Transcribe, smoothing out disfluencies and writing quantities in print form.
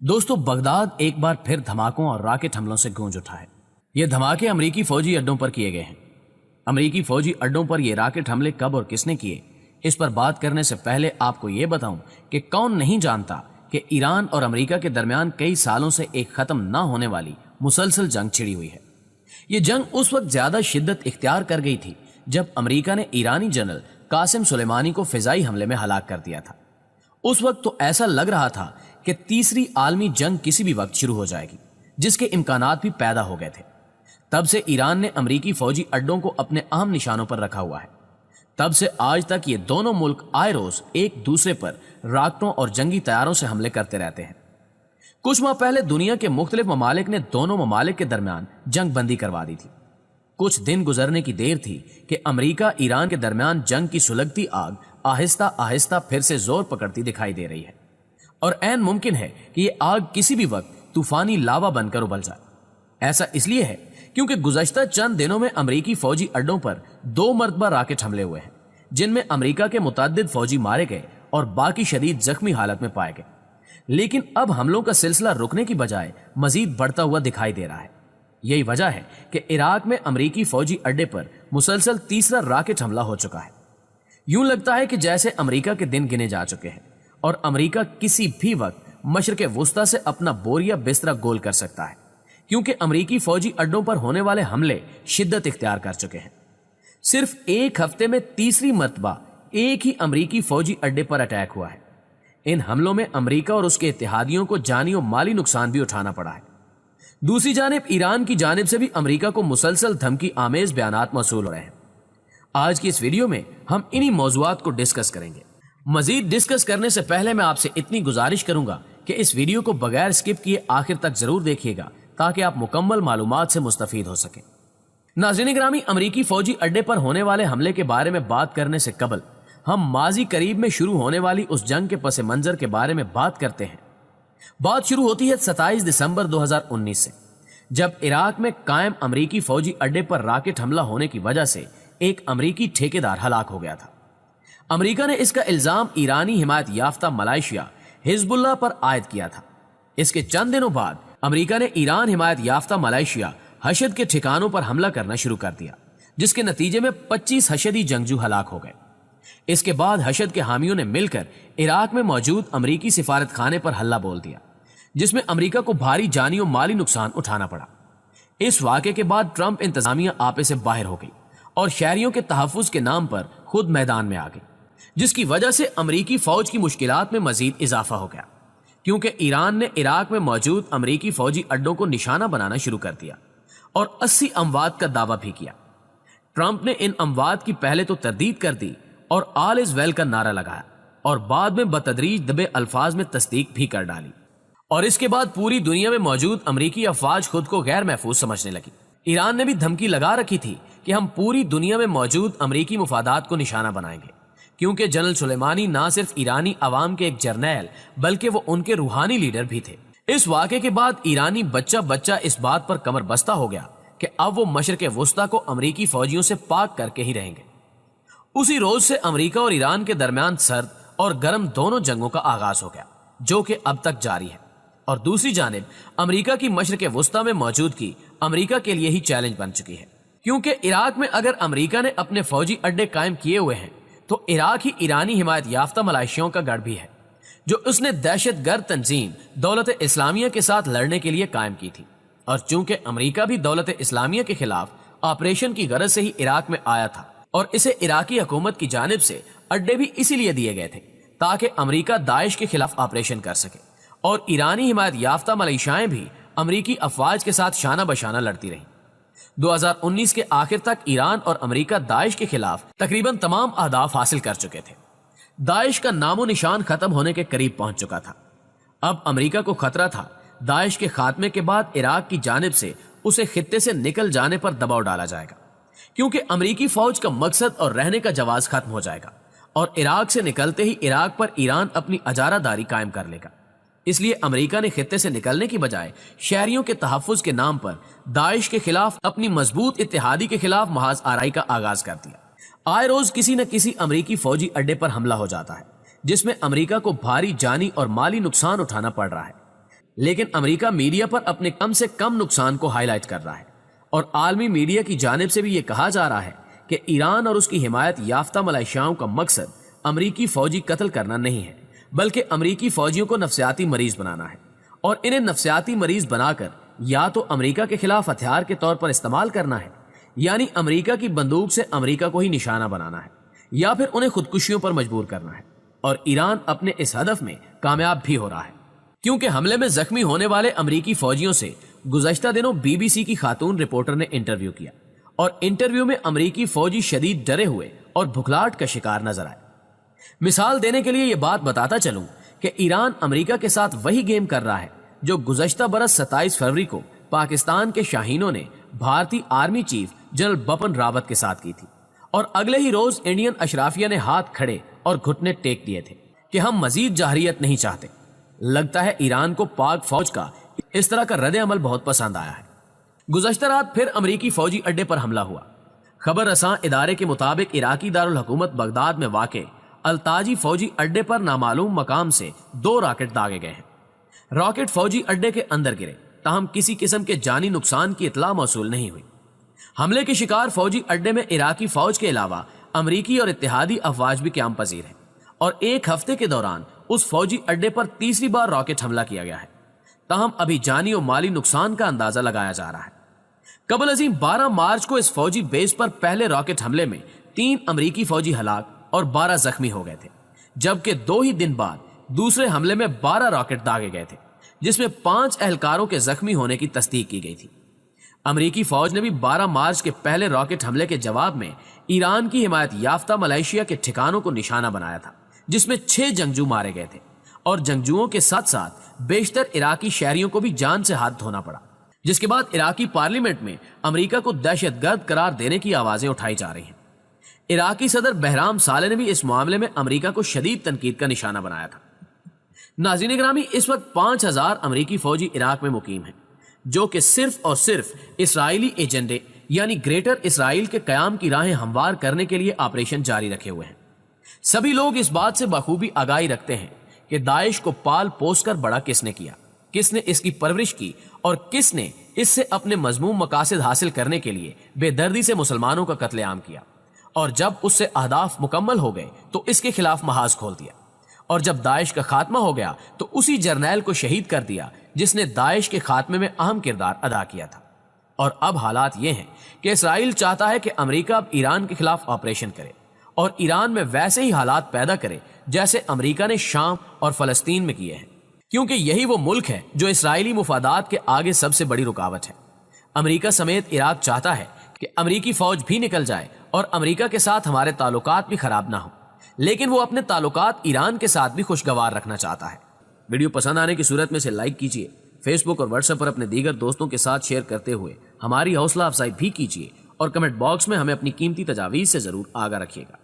दोस्तों, बगदाद एक बार फिर धमाकों और रॉकेट हमलों से गूंज उठा है। ये धमाके अमेरिकी फौजी अड्डों पर किए गए हैं। अमेरिकी फौजी अड्डों पर ये रॉकेट हमले कब और किसने किए, इस पर बात करने से पहले आपको ये बताऊं कि कौन नहीं जानता कि ईरान और अमेरिका के दरमियान कई सालों से एक खत्म ना होने वाली मुसलसल जंग छिड़ी हुई है। ये जंग उस वक्त ज्यादा शिद्दत इख्तियार कर गई थी जब अमेरिका ने ईरानी जनरल कासिम सुलेमानी को फिजाई हमले में हलाक कर दिया था। उस वक्त तो ऐसा लग रहा था कि तीसरी आलमी जंग किसी भी वक्त शुरू हो जाएगी, जिसके इम्कानात भी पैदा हो गए थे। तब से ईरान ने अमेरिकी फौजी अड्डों को अपने अहम निशानों पर रखा हुआ है। तब से आज तक ये दोनों मुल्क आए रोज एक दूसरे पर रॉकेटों और जंगी तैयारों से हमले करते रहते हैं। कुछ माह पहले दुनिया के मुख्तलिफ ममालिक ने दोनों ममालिक के दरमियान जंग बंदी करवा दी थी। कुछ दिन गुजरने की देर थी कि अमेरिका ईरान के दरमियान जंग की सुलगती आग आहिस्ता आहिस्ता फिर से जोर पकड़ती दिखाई दे रही है और ऐन मुमकिन है कि ये आग किसी भी वक्त तूफानी लावा बनकर उबल जाए। ऐसा इसलिए है क्योंकि गुज़श्ता चंद दिनों में अमेरिकी फौजी अड्डों पर 2 मरतबा रॉकेट हमले हुए हैं, जिनमें अमेरिका के मुतअद्दिद फौजी मारे गए और बाकी शदीद जख्मी हालत में पाए गए। लेकिन अब हमलों का सिलसिला रुकने की बजाय मजीद बढ़ता हुआ दिखाई दे रहा है। यही वजह है कि इराक में अमेरिकी फौजी अड्डे पर मुसलसल तीसरा रॉकेट हमला हो चुका है। यूं लगता है कि जैसे अमेरिका के दिन गिने जा चुके हैं और अमेरिका किसी भी वक्त मशरक़ वुस्ता से अपना बोरिया बिस्तरा गोल कर सकता है, क्योंकि अमेरिकी फौजी अड्डों पर होने वाले हमले शिद्दत इख्तियार कर चुके हैं। सिर्फ एक हफ्ते में तीसरी मरतबा एक ही अमेरिकी फौजी अड्डे पर अटैक हुआ है। इन हमलों में अमेरिका और उसके इत्तेहादियों को जानी और माली नुकसान भी उठाना पड़ा है। दूसरी जानिब ईरान की जानिब से भी अमेरिका को मुसलसल धमकी आमेज बयानात मौसूल हो रहे हैं। आज की इस वीडियो में हम इन्हीं मौज़ूआत को डिस्कस करेंगे। मजीद डिस्कस करने से पहले मैं आपसे इतनी गुजारिश करूंगा कि इस वीडियो को बगैर स्किप किए आखिर तक जरूर देखिएगा, ताकि आप मुकम्मल मालूमात से मुस्तफीद हो सकें। नाज़रीन ग्रामी, अमेरिकी फौजी अड्डे पर होने वाले हमले के बारे में बात करने से कबल हम माजी करीब में शुरू होने वाली उस जंग के पस मंजर के बारे में बात करते हैं। बात शुरू होती है 27 दिसंबर 2019 से, जब इराक में कायम अमेरिकी फौजी अड्डे पर रॉकेट हमला होने की वजह से एक अमेरिकी ठेकेदार हलाक हो गया था। अमेरिका ने इसका इल्जाम ईरानी हिमायत याफ्ता मलेशिया हिजबुल्लाह पर आयद किया था। इसके चंद दिनों बाद अमेरिका ने ईरान हिमायत याफ्ता मलेशिया हशद के ठिकानों पर हमला करना शुरू कर दिया, जिसके नतीजे में 25 हशदी जंगजू हलाक हो गए। इसके बाद हशद के हामियों ने मिलकर इराक में मौजूद अमेरिकी सिफारत खाने पर हल्ला बोल दिया, जिसमें अमेरिका को भारी जानी और माली नुकसान उठाना पड़ा। इस वाक़े के बाद ट्रंप इंतजामिया आपे से बाहर हो गई और शहरियों के तहफ़्फ़ुज़ के नाम पर खुद मैदान में आ गई, जिसकी वजह से अमेरिकी फौज की मुश्किलात में मजीद इजाफा हो गया, क्योंकि ईरान ने इराक में मौजूद अमेरिकी फौजी अड्डों को निशाना बनाना शुरू कर दिया और 80 अमवात का दावा भी किया। ट्रंप ने इन अमवात की पहले तो तरदीद कर दी और ऑल इज वेल का नारा लगाया और बाद में बतदरीज दबे अल्फाज में तस्दीक भी कर डाली। और इसके बाद पूरी दुनिया में मौजूद अमेरिकी अफवाज खुद को गैर महफूज समझने लगी। ईरान ने भी धमकी लगा रखी थी कि हम पूरी दुनिया में मौजूद अमेरिकी मुफादात को निशाना बनाएंगे, क्योंकि जनरल सुलेमानी ना सिर्फ ईरानी अवाम के एक जर्नैल बल्कि वो उनके रूहानी लीडर भी थे। इस वाक़े के बाद ईरानी बच्चा बच्चा इस बात पर कमर बस्ता हो गया कि अब वो मशरक़ वुस्ता को अमेरिकी फौजियों से पाक करके ही रहेंगे। उसी रोज से अमेरिका और ईरान के दरमियान सर्द और गर्म दोनों जंगों का आगाज हो गया, जो कि अब तक जारी है। और दूसरी जानिब अमेरिका की मशरक़ वुस्ता में मौजूदगी अमेरिका के लिए ही चैलेंज बन चुकी है, क्योंकि इराक में अगर अमेरिका ने अपने फौजी अड्डे कायम किए हुए हैं तो इराक ही ईरानी हिमायत याफ्ता मलेशियाओं का गढ़ भी है, जो उसने दहशत गर्द तंजीम दौलत इस्लामिया के साथ लड़ने के लिए कायम की थी। और चूंकि अमेरिका भी दौलत इस्लामिया के खिलाफ ऑपरेशन की गरज से ही इराक में आया था और इसे इराकी हुकूमत की जानिब से अड्डे भी इसीलिए दिए गए थे ताकि अमेरिका दाइश के खिलाफ ऑपरेशन कर सके और ईरानी हिमायत याफ्ता मलेशियाएं भी अमेरिकी अफवाज के साथ शाना बशाना लड़ती रहीं। 2019 के आखिर तक ईरान और अमेरिका दाइश के खिलाफ तकरीबन तमाम अहदाफ हासिल कर चुके थे। दाइश का नामो निशान खत्म होने के करीब पहुंच चुका था। अब अमेरिका को खतरा था दाइश के खात्मे के बाद इराक की जानिब से उसे खित्ते से निकल जाने पर दबाव डाला जाएगा, क्योंकि अमेरिकी फौज का मकसद और रहने का जवाज खत्म हो जाएगा और इराक से निकलते ही इराक पर ईरान अपनी अजारादारी कायम कर लेगा। इसलिए अमेरिका ने खित्ते से निकलने की बजाय शहरियों के तहफ़्फ़ुज़ के नाम पर दाइश के खिलाफ अपनी मजबूत इत्तेहादी के खिलाफ महाज आराई का आगाज कर दिया। आए रोज किसी न किसी अमेरिकी फौजी अड्डे पर हमला हो जाता है, जिसमें अमेरिका को भारी जानी और माली नुकसान उठाना पड़ रहा है। لیکن امریکہ میڈیا پر اپنے کم سے کم نقصان کو ہائی لائٹ کر رہا ہے، اور عالمی میڈیا کی جانب سے بھی یہ کہا جا رہا ہے کہ ایران اور اس کی حمایت یافتہ ملائیشیاؤں کا مقصد امریکی فوجی قتل کرنا نہیں ہے، بلکہ امریکی فوجیوں کو نفسیاتی مریض بنانا ہے، اور انہیں نفسیاتی مریض بنا کر یا تو امریکہ کے خلاف ہتھیار کے طور پر استعمال کرنا ہے، یعنی امریکہ کی بندوق سے امریکہ کو ہی نشانہ بنانا ہے، یا پھر انہیں خودکشیوں پر مجبور کرنا ہے۔ اور ایران اپنے اس ہدف میں کامیاب بھی ہو رہا ہے، کیونکہ حملے میں زخمی ہونے والے امریکی فوجیوں سے گزشتہ دنوں BBC کی خاتون رپورٹر نے انٹرویو کیا، اور انٹرویو میں امریکی فوجی شدید ڈرے ہوئے اور بھکلاہٹ کا شکار نظر آئے۔ مثال دینے کے لیے یہ بات بتاتا چلوں کہ ایران امریکہ کے ساتھ وہی گیم کر رہا ہے جو گزشتہ برس 27 فروری کو پاکستان کے شاہینوں نے بھارتی army chief general Bipin Rawat کے ساتھ کی تھی، اور اگلے ہی روز انڈین اشرافیہ نے ہاتھ کھڑے اور گھٹنے ٹیک دیے تھے کہ ہم مزید جارحیت نہیں چاہتے۔ لگتا ہے ایران کو پاک فوج کا اس طرح کا رد عمل بہت پسند آیا ہے۔ گزشتہ رات پھر امریکی فوجی اڈے پر حملہ ہوا۔ خبر رساں ادارے کے مطابق عراقی دارالحکومت بغداد میں واقع التاجی فوجی اڈے پر نامعلوم مقام سے 2 راکٹ داغے گئے ہیں۔ راکٹ فوجی اڈے کے اندر گرے، تاہم کسی قسم کے جانی نقصان کی اطلاع موصول نہیں ہوئی۔ حملے کے شکار فوجی اڈے میں عراقی فوج کے علاوہ امریکی اور اتحادی افواج بھی قیام پذیر ہیں، اور ایک ہفتے کے دوران اس فوجی اڈے پر تیسری بار راکٹ حملہ کیا گیا ہے۔ تاہم ابھی جانی و مالی نقصان کا اندازہ لگایا جا رہا ہے۔ قبل ازیں 12 مارچ کو اس فوجی بیس پر پہلے راکٹ حملے میں 3 امریکی فوجی ہلاک اور 12 زخمی ہو گئے تھے، جبکہ 2 ہی دن بعد دوسرے حملے میں 12 راکٹ داغے گئے تھے، جس میں 5 اہلکاروں کے زخمی ہونے کی تصدیق کی گئی تھی۔ امریکی فوج نے بھی 12 مارچ کے پہلے راکٹ حملے کے جواب میں ایران کی حمایت یافتہ ملائیشیا کے ٹھکانوں کو نشانہ بنایا تھا، جس میں 6 جنگجو مارے گئے تھے، اور جنگجوؤں کے ساتھ ساتھ بیشتر عراقی شہریوں کو بھی جان سے ہاتھ دھونا پڑا، جس کے بعد عراقی پارلیمنٹ میں امریکہ کو دہشت گرد قرار دینے کی آوازیں اٹھائی جا رہی ہیں۔ عراقی صدر بہرام صالح نے بھی اس معاملے میں امریکہ کو شدید تنقید کا نشانہ بنایا تھا۔ ناظرین گرامی، اس وقت 5000 امریکی فوجی عراق میں مقیم ہیں، جو کہ صرف اور صرف اسرائیلی ایجنڈے یعنی گریٹر اسرائیل کے قیام کی راہیں ہموار کرنے کے لیے آپریشن جاری رکھے ہوئے ہیں۔ سبھی لوگ اس بات سے بخوبی آگاہی رکھتے ہیں کہ داعش کو پال پوس کر بڑا کس نے کیا، کس نے اس کی پرورش کی، اور کس نے اس سے اپنے مذموم مقاصد حاصل کرنے کے لیے بے دردی سے مسلمانوں کا قتل عام کیا، اور جب اس سے اہداف مکمل ہو گئے تو اس کے خلاف محاذ کھول دیا، اور جب داعش کا خاتمہ ہو گیا تو اسی جرنیل کو شہید کر دیا جس نے داعش کے خاتمے میں اہم کردار ادا کیا تھا۔ اور اب حالات یہ ہیں کہ اسرائیل چاہتا ہے کہ امریکہ اب ایران کے خلاف آپریشن کرے، اور ایران میں ویسے ہی حالات پیدا کرے جیسے امریکہ نے شام اور فلسطین میں کیے ہیں، کیونکہ یہی وہ ملک ہے جو اسرائیلی مفادات کے آگے سب سے بڑی رکاوٹ ہے۔ امریکہ سمیت عراق چاہتا ہے کہ امریکی فوج بھی نکل جائے اور امریکہ کے ساتھ ہمارے تعلقات بھی خراب نہ ہوں، لیکن وہ اپنے تعلقات ایران کے ساتھ بھی خوشگوار رکھنا چاہتا ہے۔ ویڈیو پسند آنے کی صورت میں سے لائک کیجیے، فیس بک اور واٹس ایپ پر اپنے دیگر دوستوں کے ساتھ شیئر کرتے ہوئے ہماری حوصلہ افزائی بھی کیجیے، اور کمنٹ باکس میں ہمیں اپنی قیمتی تجاویز سے ضرور آگاہ رکھیے گا۔